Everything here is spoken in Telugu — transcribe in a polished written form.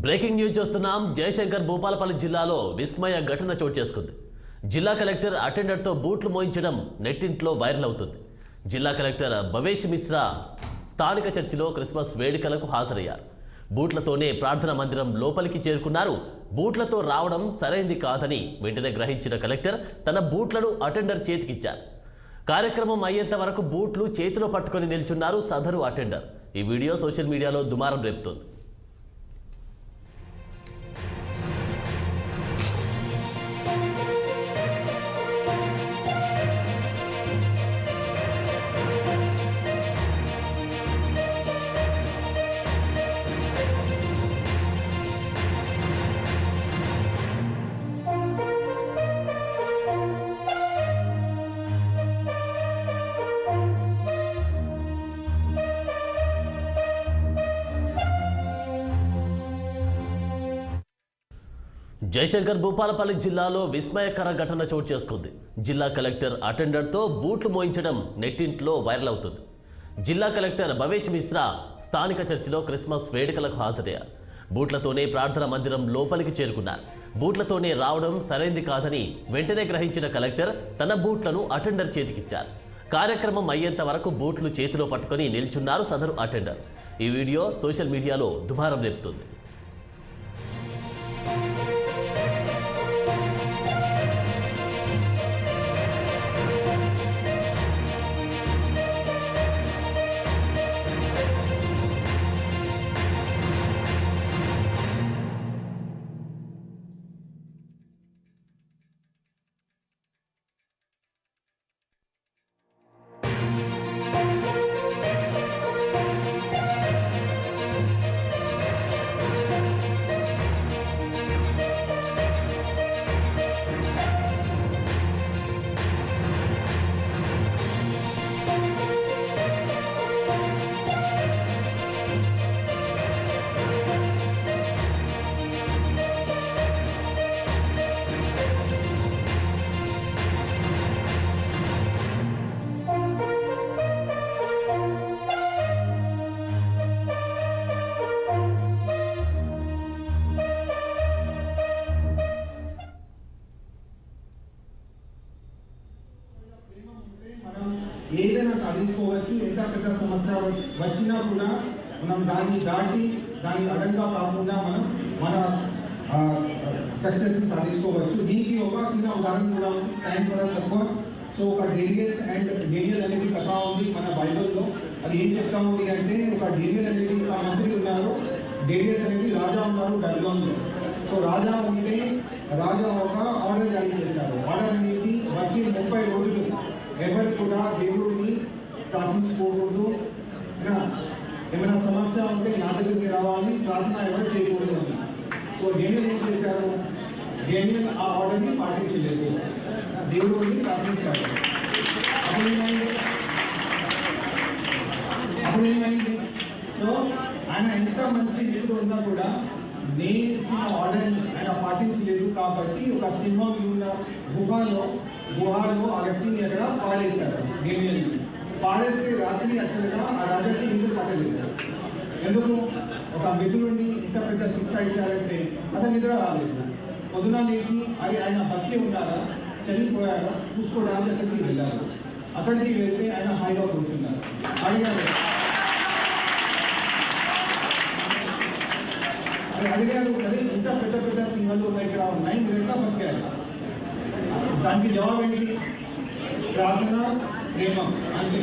బ్రేకింగ్ న్యూస్ చూస్తున్నాం. జయశంకర్ భూపాలపల్లి జిల్లాలో విస్మయ ఘటన చోటు చేసుకుంది. జిల్లా కలెక్టర్ అటెండర్తో బూట్లు మోయించడం నెట్టింట్లో వైరల్ అవుతుంది. జిల్లా కలెక్టర్ భవేష్ మిశ్రా స్థానిక చర్చిలో క్రిస్మస్ వేడుకలకు హాజరయ్యారు. బూట్లతోనే ప్రార్థనా మందిరం లోపలికి చేరుకున్నారు. బూట్లతో రావడం సరైంది కాదని వెంటనే గ్రహించిన కలెక్టర్ తన బూట్లను అటెండర్ చేతికిచ్చారు. కార్యక్రమం అయ్యేంత వరకు బూట్లు చేతిలో పట్టుకొని నిల్చున్నారు సదరు అటెండర్. ఈ వీడియో సోషల్ మీడియాలో దుమారం రేపుతోంది. జయశంకర్ భూపాలపల్లి జిల్లాలో విస్మయకర ఘటన చోటు చేసుకుంది. జిల్లా కలెక్టర్ అటెండర్తో బూట్లు మోయించడం నెట్టింట్లో వైరల్ అవుతుంది. జిల్లా కలెక్టర్ భవేష్ మిశ్రా స్థానిక చర్చిలో క్రిస్మస్ వేడుకలకు హాజరయ్యారు. బూట్లతోనే ప్రార్థనా మందిరం లోపలికి చేరుకున్నారు. బూట్లతోనే రావడం సరైంది కాదని వెంటనే గ్రహించిన కలెక్టర్ తన బూట్లను అటెండర్ చేతికిచ్చారు. కార్యక్రమం అయ్యేంత వరకు బూట్లు చేతిలో పట్టుకొని నిల్చున్నారు సదరు అటెండర్. ఈ వీడియో సోషల్ మీడియాలో దుమారం రేపుతుంది. ఏదైనా సాధించుకోవచ్చు. ఎంత పెద్ద సమస్య వచ్చినా కూడా మనం దాన్ని దాటి దాన్ని అడ్డంగా కాకుండా మనం మన సక్సెస్ సాధించుకోవచ్చు. దీనికి ఒక చిన్న ఉదాహరణ కూడా ఉంది. టైం కూడా తక్కువ. సో ఒక డేరియస్ అండ్ డేనియల్ అనేది కథ ఉంది మన బైబిల్లో. అది ఏం చెప్తా ఉంది అంటే, ఒక డేనియల్ అనేది ఒక మంత్రి ఉన్నారు, డేరియస్ అనేది రాజా ఉన్నారు బైబిల్లో. సో రాజా ఉంటే రాజా ఒక ఆర్డర్ జారీ చేశారు. ఆర్డర్ అనేది వచ్చి 30 రోజులు ఎవరు కూడా దేవుడిని ప్రార్థించుకోకూడదు, ఏమైనా సమస్య ఉంటే నా దగ్గరికి రావాలి, ప్రార్థన ఎవరు చేయకూడదు అని. సో డేనియల్ ఏం చేశారు? డేనియల్ ఆ ఆర్డర్ని పాటించలేదు, దేవుడిని ప్రార్థించారు. అప్పుడు ఏమైంది? సో ఆయన ఎంత మంచి మిత్రుడు ఉన్నా కూడా నేను ఇచ్చిన ఆర్డర్ని ఆయన పాటించలేదు కాబట్టి ఒక సింహం ఉన్న గుహలో ఆ వ్యక్తిని అక్కడ పాడేశారు. డేనియల్ని పాడేస్తే రాత్రి యాక్చువల్గా ఆ రాజాకి నిద్ర పట్టలేదు. ఎందుకు? ఒక మిత్రుడిని ఇంత పెద్ద శిక్ష ఇచ్చారంటే అసలు నిద్ర రాలేదు. పొద్దున లేచి అది ఆయన బతికి ఉన్నారా చనిపోయారా చూసుకోవడానికి అక్కడికి వెళ్ళారు. అక్కడికి వెళ్తే ఆయన హాయిగా కూర్చున్నారు. అడిగారు కదా, ఇంత పెద్ద పెద్ద సింహాలు ఇక్కడ ఉన్నాయి, మీరు ఎట్లా బతికారు? దానికి జవాబు ఏంటి? ప్రార్థన, ప్రేమ అంతే.